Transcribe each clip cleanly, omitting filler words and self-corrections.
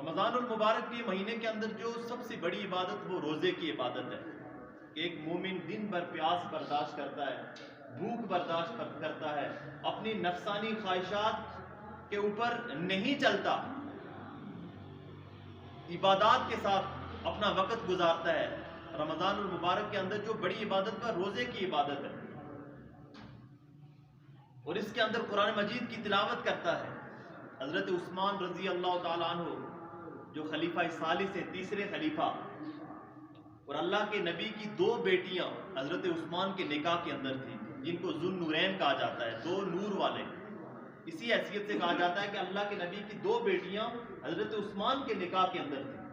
رمضان المبارک کے مہینے کے اندر جو سب سے بڑی عبادت وہ روزے کی عبادت ہے کہ ایک مومن دن بھر پیاس برداشت کرتا ہے، بھوک برداشت کرتا ہے، اپنی نفسانی خواہشات کے اوپر نہیں چلتا، عبادات کے ساتھ اپنا وقت گزارتا ہے۔ رمضان المبارک کے اندر جو بڑی عبادت ہے روزے کی عبادت ہے، اور اس کے اندر قرآن مجید کی تلاوت کرتا ہے۔ حضرت عثمان رضی اللہ تعالیٰ عنہ جو خلیفہ ثالث ہیں، تیسرے خلیفہ، اور اللہ کے نبی کی دو بیٹیاں حضرت عثمان کے نکاح کے اندر تھیں، جن کو ذو النورین کہا جاتا ہے، دو نور والے۔ اسی حیثیت سے کہا جاتا ہے کہ اللہ کے نبی کی دو بیٹیاں حضرت عثمان کے نکاح کے اندر تھیں۔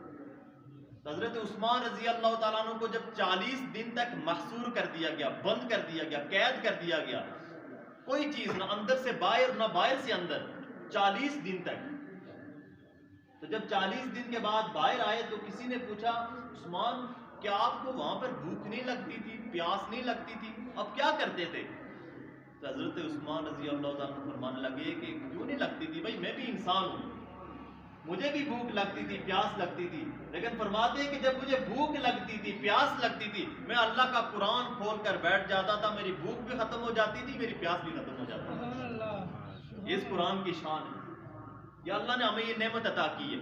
حضرت عثمان رضی اللہ تعالیٰ عنہ کو جب 40 دن تک محصور کر دیا گیا، بند کر دیا گیا، قید کر دیا گیا، کوئی چیز نہ اندر سے باہر نہ باہر سے اندر، 40 دن تک۔ تو جب 40 دن کے بعد باہر آئے تو کسی نے پوچھا، عثمان کیا آپ کو وہاں پر بھوک نہیں لگتی تھی، پیاس نہیں لگتی تھی، اب کیا کرتے تھے؟ تو حضرت عثمان رضی اللہ تعالیٰ عنہ فرمانے لگے کہ کیوں نہیں لگتی تھی بھائی، میں بھی انسان ہوں، مجھے بھی بھوک لگتی تھی، پیاس لگتی تھی، لیکن فرماتے ہیں کہ جب مجھے بھوک لگتی تھی، پیاس لگتی تھی، میں اللہ کا قرآن کھول کر بیٹھ جاتا تھا، میری بھوک بھی ختم ہو جاتی تھی، میری پیاس بھی ختم ہو جاتی تھی۔ یہ اس قرآن کی شان ہے، یا اللہ نے ہمیں یہ نعمت عطا کی ہے۔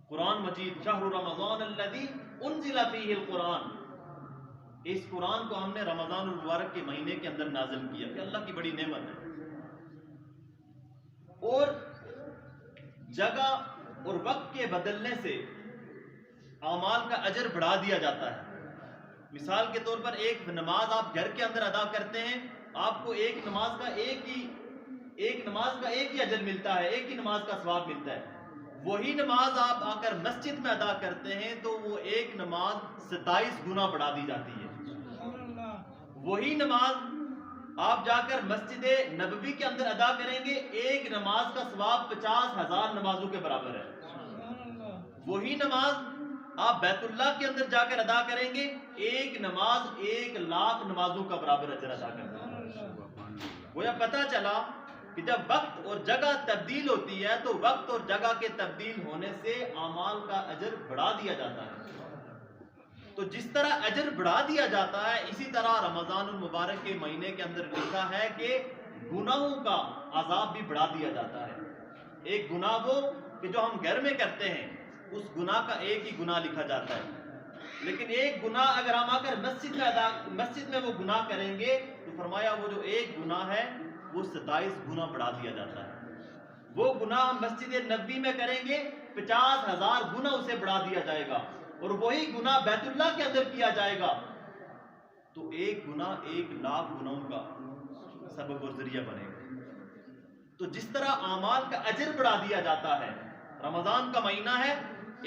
قرآن مجید شہر رمضان الذی انزل فیہ القرآن، اس قرآن کو ہم نے رمضان المبارک کے مہینے کے اندر نازل کیا، کہ اللہ کی بڑی نعمت ہے۔ اور جگہ اور وقت کے بدلنے سے اعمال کا اجر بڑھا دیا جاتا ہے۔ مثال کے طور پر ایک نماز آپ گھر کے اندر ادا کرتے ہیں، آپ کو ایک نماز کا ایک ہی اجر ملتا ہے، ایک ہی نماز کا ثواب ملتا ہے۔ وہی نماز آپ آ کر مسجد میں ادا کرتے ہیں تو وہ ایک نماز 27 گنا بڑھا دی جاتی ہے۔ وہی نماز آپ جا کر مسجد نبوی کے اندر ادا کریں گے، ایک نماز کا ثواب 50,000 نمازوں کے برابر ہے۔ وہی نماز آپ بیت اللہ کے اندر جا کر ادا کریں گے، ایک نماز 1,00,000 نمازوں کا برابر اجر ادا کرتا ہے۔ وہ یہ پتہ چلا کہ جب وقت اور جگہ تبدیل ہوتی ہے تو وقت اور جگہ کے تبدیل ہونے سے اعمال کا اجر بڑھا دیا جاتا ہے۔ تو جس طرح اجر بڑھا دیا جاتا ہے، اسی طرح رمضان المبارک کے مہینے کے اندر لکھا ہے کہ گناہوں کا عذاب بھی بڑھا دیا جاتا ہے۔ ایک گناہ وہ کہ جو ہم گھر میں کرتے ہیں، اس گناہ کا ایک ہی گناہ لکھا جاتا ہے، لیکن ایک گناہ اگر ہم آ کر مسجد میں وہ گناہ کریں گے تو فرمایا وہ جو ایک گناہ ہے وہ 27 گنا بڑھا دیا جاتا ہے۔ وہ گناہ ہم مسجد نبوی میں کریں گے، 50,000 گنا اسے بڑھا دیا جائے گا، اور وہی گناہ بیت اللہ کے اندر کیا جائے گا تو ایک گناہ 1,00,000 گناہوں کا سبب اور ذریعہ بنے گا۔ تو جس طرح اعمال کا اجر بڑھا دیا جاتا ہے، رمضان کا مہینہ ہے،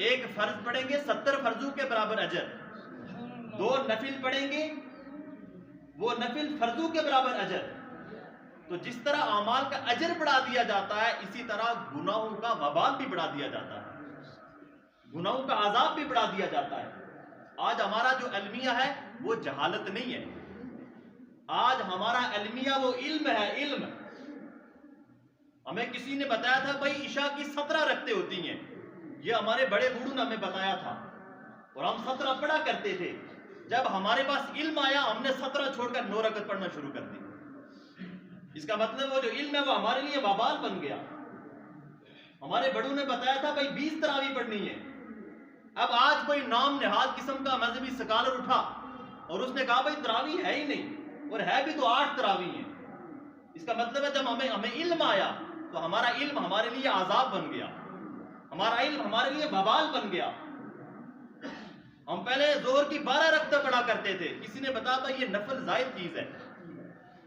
ایک فرض پڑھیں گے 70 فرضوں کے برابر اجر، 2 نفل پڑھیں گے وہ نفل فرضوں کے برابر اجر۔ تو جس طرح اعمال کا اجر بڑھا دیا جاتا ہے، اسی طرح گناہوں کا وبال بھی بڑھا دیا جاتا ہے، گناہوں کا عذاب بھی بڑھا دیا جاتا ہے۔ آج ہمارا جو المیہ ہے وہ جہالت نہیں ہے، آج ہمارا المیہ وہ علم ہے، علم۔ ہمیں کسی نے بتایا تھا بھائی عشاء کی 17 رکعتیں ہوتی ہیں، یہ ہمارے بڑے بوڑھوں نے ہمیں بتایا تھا، اور ہم 17 پڑھا کرتے تھے۔ جب ہمارے پاس علم آیا، ہم نے 17 چھوڑ کر 9 رکعت پڑھنا شروع کر دی۔ اس کا مطلب وہ جو علم ہے وہ ہمارے لیے وبال بن گیا۔ ہمارے بڑوں نے بتایا تھا بھائی 20 تراویح پڑھنی ہے، اب آج کوئی نام نہاد قسم کا مذہبی سکالر اٹھا اور اس نے کہا بھائی تراویح ہے ہی نہیں، اور ہے بھی تو 8 تراویح ہیں۔ اس کا مطلب ہے جب ہمیں علم آیا تو ہمارا علم ہمارے لیے عذاب بن گیا، ہمارا علم ہمارے لیے وبال بن گیا۔ ہم پہلے ظہر کی 12 رکعتیں پڑھا کرتے تھے، کسی نے بتایا تھا یہ نفل زائد چیز ہے،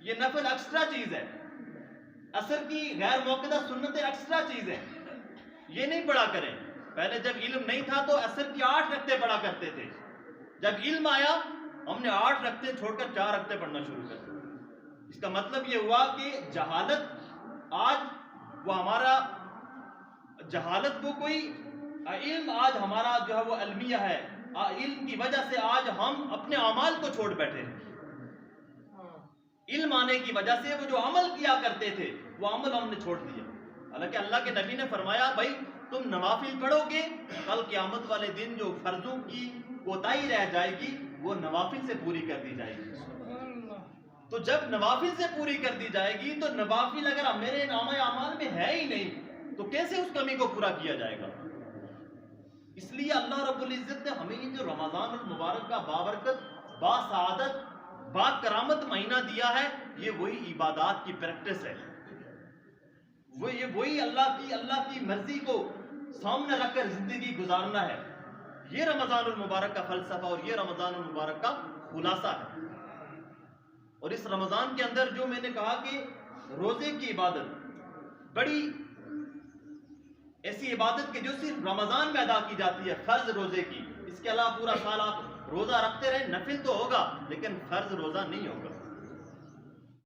یہ نفل ایکسٹرا چیز ہے، عصر کی غیر موقعہ سنتیں ایکسٹرا چیز ہے، یہ نہیں پڑھا کریں۔ پہلے جب علم نہیں تھا تو عصر کی 8 رکعتیں پڑھا کرتے تھے، جب علم آیا ہم نے 8 رکعتیں چھوڑ کر 4 رکعتیں پڑھنا شروع کر دی۔ اس کا مطلب یہ ہوا کہ جہالت آج وہ ہمارا جہالت کو کوئی علم آج ہمارا جو ہے وہ المیہ ہے، علم کی وجہ سے آج ہم اپنے اعمال کو چھوڑ بیٹھے ہیں۔ علم آنے کی وجہ سے وہ جو عمل کیا کرتے تھے وہ عمل ہم نے چھوڑ دیا، حالانکہ اللہ کے نبی نے فرمایا بھائی تم نوافل پڑھو گے، کل قیامت والے دن جو فرضوں کی کوتاہی رہ جائے گی وہ نوافل سے پوری کر دی جائے گی۔ تو جب نوافل سے پوری کر دی جائے گی تو نوافل اگر میرے نامہ اعمال میں ہے ہی نہیں تو کیسے اس کمی کو پورا کیا جائے گا؟ اس لیے اللہ رب العزت نے ہمیں یہ جو رمضان المبارک کا بابرکت، با سعادت، با کرامت مہینہ دیا ہے، یہ وہی عبادات کی پریکٹس ہے، وہی اللہ کی مرضی کو سامنے رکھ کر زندگی گزارنا ہے۔ یہ رمضان المبارک کا فلسفہ اور یہ رمضان المبارک کا خلاصہ ہے۔ اور اس رمضان کے اندر جو میں نے کہا کہ روزے کی عبادت بڑی ایسی عبادت کہ جو صرف رمضان میں ادا کی جاتی ہے، فرض روزے کی، اس کے علاوہ پورا سال آپ روزہ رکھتے رہیں، نفل تو ہوگا لیکن فرض روزہ نہیں ہوگا۔